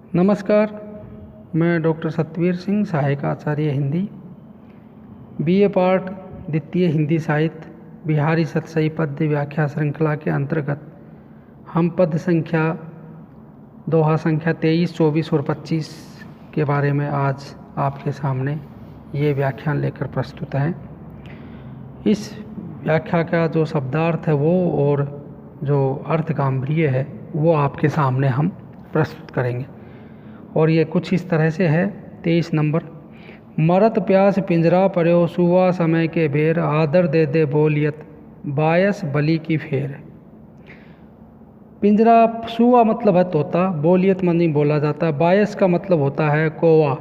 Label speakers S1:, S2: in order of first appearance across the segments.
S1: नमस्कार। मैं डॉक्टर सतवीर सिंह, सहायक आचार्य हिंदी, बीए पार्ट द्वितीय हिंदी साहित्य, बिहारी सतसई पद्य व्याख्या श्रृंखला के अंतर्गत हम पद संख्या दोहा संख्या 23, 24 और 25 के बारे में आज आपके सामने ये व्याख्यान लेकर प्रस्तुत हैं। इस व्याख्या का जो शब्दार्थ है वो और जो अर्थ गांभीर्य है वो आपके सामने हम प्रस्तुत करेंगे और ये कुछ इस तरह से है। 23 नंबर। मरत प्यास पिंजरा पर्यो सुवा समय के बेर, आदर दे दे बोलियत बायस बली की फेर। पिंजरा सुवा मतलब है तोता, बोलियत मन नहीं बोला जाता, बायस का मतलब होता है कौवा।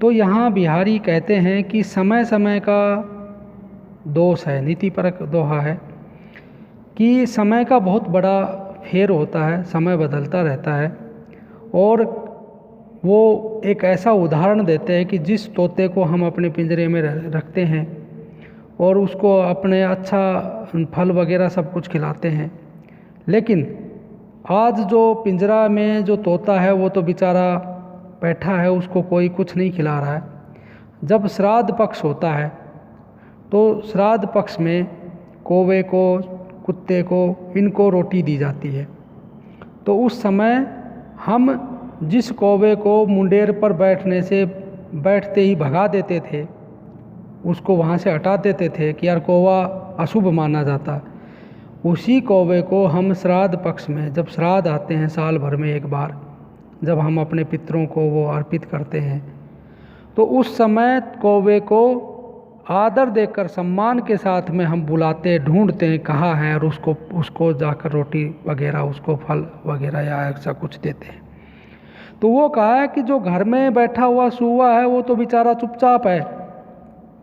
S1: तो यहाँ बिहारी कहते हैं कि समय समय का दोष है, नीतिपरक दोहा है कि समय का बहुत बड़ा फेर होता है, समय बदलता रहता है। और वो एक ऐसा उदाहरण देते हैं कि जिस तोते को हम अपने पिंजरे में रखते हैं और उसको अपने अच्छा फल वगैरह सब कुछ खिलाते हैं, लेकिन आज जो पिंजरा में जो तोता है वो तो बेचारा बैठा है, उसको कोई कुछ नहीं खिला रहा है। जब श्राद्ध पक्ष होता है तो श्राद्ध पक्ष में कौवे को, कुत्ते को, इनको रोटी दी जाती है। तो उस समय हम जिस कौवे को मुंडेर पर बैठते ही भगा देते थे, उसको वहाँ से हटा देते थे कि यार कौवा अशुभ माना जाता, उसी कौवे को हम श्राद्ध पक्ष में, जब श्राद्ध आते हैं साल भर में एक बार, जब हम अपने पितरों को वो अर्पित करते हैं, तो उस समय कौवे को आदर देकर सम्मान के साथ में हम बुलाते, ढूंढते हैं कहाँ है, और उसको जाकर रोटी वगैरह, उसको फल वगैरह या ऐसा कुछ देते हैं। तो वो कहा है कि जो घर में बैठा हुआ सुआ है वो तो बेचारा चुपचाप है,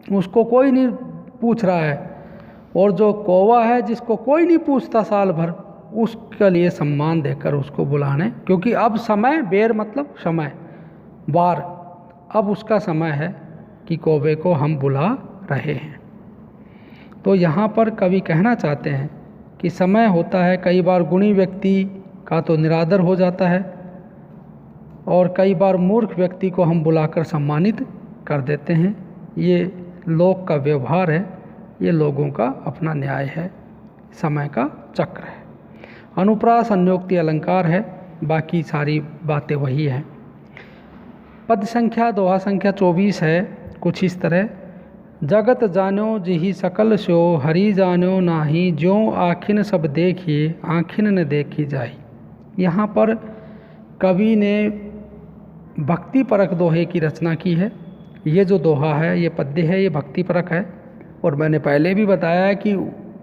S1: उसको कोई नहीं पूछ रहा है, और जो कौवा है जिसको कोई नहीं पूछता साल भर, उसके लिए सम्मान देकर उसको बुलाने, क्योंकि अब समय, बेर मतलब समय, बार, अब उसका समय है कि कौवे को हम बुला रहे हैं। तो यहाँ पर कवि कहना चाहते हैं कि समय होता है, कई बार गुणी व्यक्ति का तो निरादर हो जाता है और कई बार मूर्ख व्यक्ति को हम बुलाकर सम्मानित कर देते हैं। ये लोक का व्यवहार है, ये लोगों का अपना न्याय है, समय का चक्र है। अनुप्रास अन्योक्ति अलंकार है, बाकी सारी बातें वही हैं। पद संख्या दोहा संख्या 24 है कुछ इस तरह। जगत जानो जिहि सकल स्यो, हरि जानो नाही, ज्यों आखिन सब देखिए आखिन न देखी जाई। यहाँ पर कवि ने भक्ति परक दोहे की रचना की है। ये जो दोहा है, ये पद्य है, ये भक्ति परक है। और मैंने पहले भी बताया कि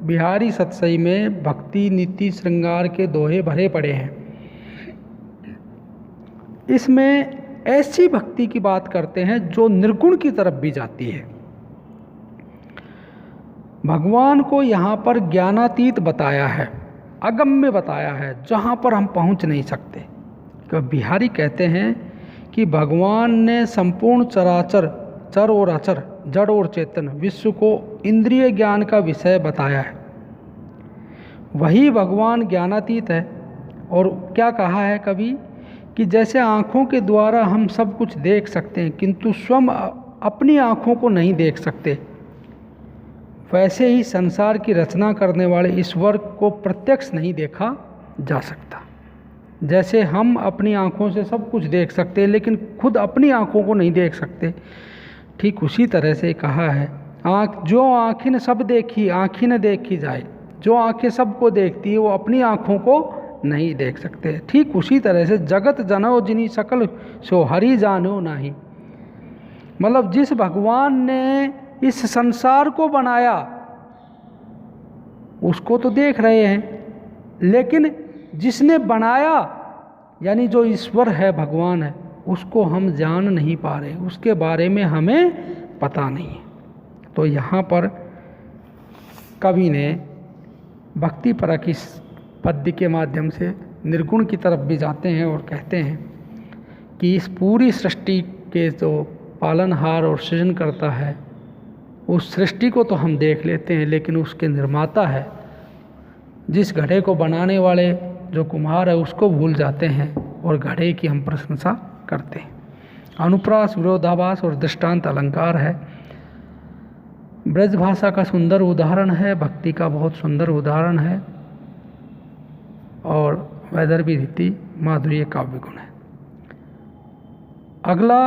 S1: बिहारी सतसई में भक्ति, नीति, श्रृंगार के दोहे भरे पड़े हैं। इसमें ऐसी भक्ति की बात करते हैं जो निर्गुण की तरफ भी जाती है। भगवान को यहाँ पर ज्ञानातीत बताया है, अगम्य बताया है, जहाँ पर हम पहुँच नहीं सकते। तो बिहारी कहते हैं कि भगवान ने संपूर्ण चराचर, चर और अचर, जड़ और चेतन विश्व को इंद्रिय ज्ञान का विषय बताया है। वही भगवान ज्ञानातीत है। और क्या कहा है कभी कि जैसे आँखों के द्वारा हम सब कुछ देख सकते हैं किंतु स्वयं अपनी आँखों को नहीं देख सकते, वैसे ही संसार की रचना करने वाले ईश्वर को प्रत्यक्ष नहीं देखा जा सकता। जैसे हम अपनी आँखों से सब कुछ देख सकते हैं लेकिन खुद अपनी आँखों को नहीं देख सकते, ठीक उसी तरह से कहा है, जो आँखिन सब देखी आँखी न देखी जाए। जो आँखें सबको देखती है वो अपनी आँखों को नहीं देख सकते। ठीक उसी तरह से जगत जनो जिनि सकल सो हरि जानो नाही। मतलब जिस भगवान ने इस संसार को बनाया उसको तो देख रहे हैं, लेकिन जिसने बनाया यानी जो ईश्वर है, भगवान है, उसको हम जान नहीं पा रहे, उसके बारे में हमें पता नहीं है। तो यहाँ पर कवि ने भक्ति परक इस पद्य के माध्यम से निर्गुण की तरफ भी जाते हैं और कहते हैं कि इस पूरी सृष्टि के जो पालनहार और सृजन करता है, उस सृष्टि को तो हम देख लेते हैं लेकिन उसके निर्माता है, जिस घड़े को बनाने वाले जो कुम्हार है उसको भूल जाते हैं और घड़े की हम प्रशंसा करते हैं। अनुप्रास विरोधाभास और दृष्टांत अलंकार है। ब्रज भाषा का सुंदर उदाहरण है, भक्ति का बहुत सुंदर उदाहरण है, और वैदर्भी रीति माधुर्य काव्य गुण है। अगला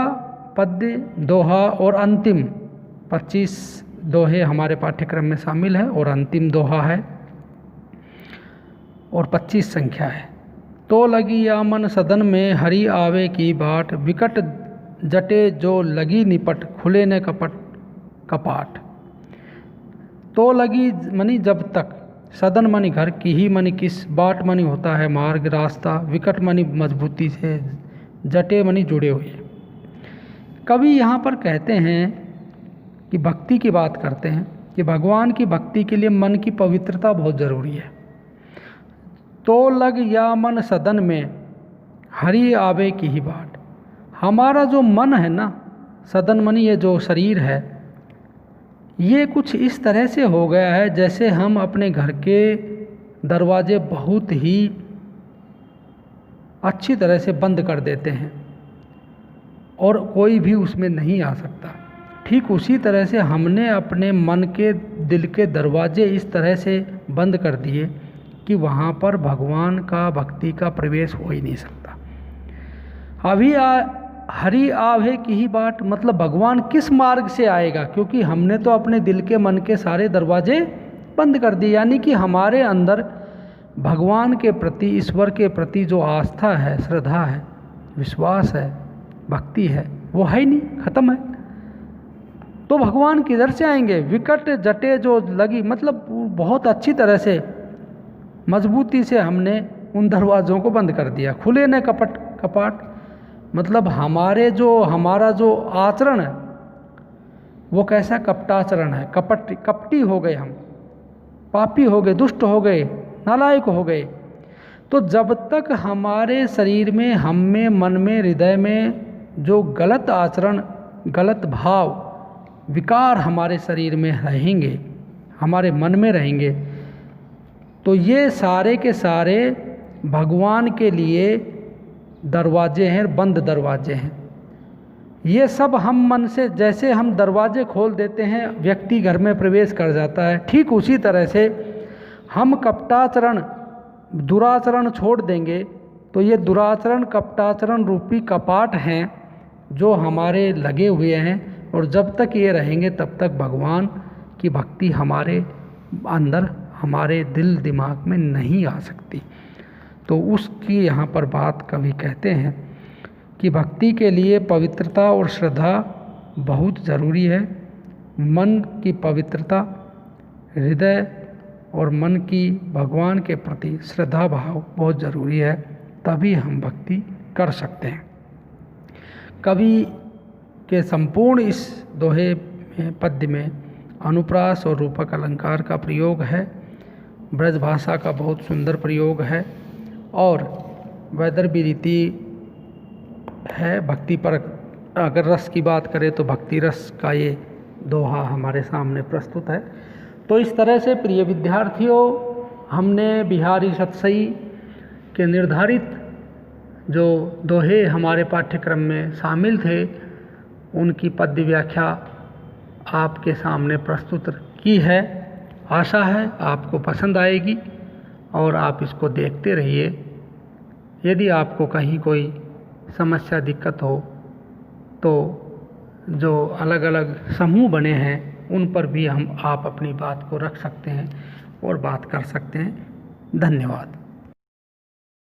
S1: पद्य, दोहा और अंतिम 25 दोहे हमारे पाठ्यक्रम में शामिल है और अंतिम दोहा है और 25 संख्या है। तो लगी या मन सदन में, हरि आवे की बाट, विकट जटे जो लगी निपट, खुले न कपट कपाट। तो लगी मनी जब तक, सदन मनी घर, की ही मनी किस, बाट मनी होता है मार्ग रास्ता, विकट मनी मजबूती से, जटे मनी जुड़े हुए। कवि यहाँ पर कहते हैं कि भक्ति की बात करते हैं कि भगवान की भक्ति के लिए मन की पवित्रता बहुत ज़रूरी है। तो लग या मन सदन में, हरि आवे की ही बाट। हमारा जो मन है ना, सदन मनी ये जो शरीर है, ये कुछ इस तरह से हो गया है जैसे हम अपने घर के दरवाजे बहुत ही अच्छी तरह से बंद कर देते हैं और कोई भी उसमें नहीं आ सकता। ठीक उसी तरह से हमने अपने मन के, दिल के दरवाजे इस तरह से बंद कर दिए कि वहाँ पर भगवान का, भक्ति का प्रवेश हो ही नहीं सकता। अभी हरि आवे की ही बाट, मतलब भगवान किस मार्ग से आएगा, क्योंकि हमने तो अपने दिल के, मन के सारे दरवाजे बंद कर दिए। यानी कि हमारे अंदर भगवान के प्रति, ईश्वर के प्रति जो आस्था है, श्रद्धा है, विश्वास है, भक्ति है, वो है ही नहीं, ख़त्म है। तो भगवान किधर से आएंगे? विकट जटे जो लगी, मतलब बहुत अच्छी तरह से, मजबूती से हमने उन दरवाज़ों को बंद कर दिया। खुले न कपट कपाट, मतलब हमारा जो आचरण है वो कैसा कपटाचरण है, कपटी हो गए, हम पापी हो गए, दुष्ट हो गए, नालायक हो गए। तो जब तक हमारे शरीर में, हम में, मन में, हृदय में जो गलत आचरण, गलत भाव, विकार हमारे शरीर में रहेंगे, हमारे मन में रहेंगे, तो ये सारे के सारे भगवान के लिए दरवाजे हैं, बंद दरवाजे हैं। ये सब हम मन से, जैसे हम दरवाजे खोल देते हैं, व्यक्ति घर में प्रवेश कर जाता है, ठीक उसी तरह से हम कपटाचरण, दुराचरण छोड़ देंगे तो ये दुराचरण, कपटाचरण रूपी कपाट हैं जो हमारे लगे हुए हैं, और जब तक ये रहेंगे तब तक भगवान की भक्ति हमारे अंदर, हमारे दिल दिमाग में नहीं आ सकती। तो उसकी यहाँ पर बात कवि कहते हैं कि भक्ति के लिए पवित्रता और श्रद्धा बहुत ज़रूरी है। मन की पवित्रता, हृदय और मन की भगवान के प्रति श्रद्धा भाव बहुत ज़रूरी है, तभी हम भक्ति कर सकते हैं। कवि के संपूर्ण इस दोहे में, पद्य में अनुप्रास और रूपक अलंकार का प्रयोग है, ब्रज भाषा का बहुत सुंदर प्रयोग है, और वैदर्भी रीति है। भक्ति पर अगर रस की बात करें तो भक्ति रस का ये दोहा हमारे सामने प्रस्तुत है। तो इस तरह से प्रिय विद्यार्थियों, हमने बिहारी सतसई के निर्धारित जो दोहे हमारे पाठ्यक्रम में शामिल थे, उनकी पद्य व्याख्या आपके सामने प्रस्तुत की है। आशा है आपको पसंद आएगी और आप इसको देखते रहिए। यदि आपको कहीं कोई समस्या, दिक्कत हो तो जो अलग अलग समूह बने हैं उन पर भी आप अपनी बात को रख सकते हैं और बात कर सकते हैं। धन्यवाद।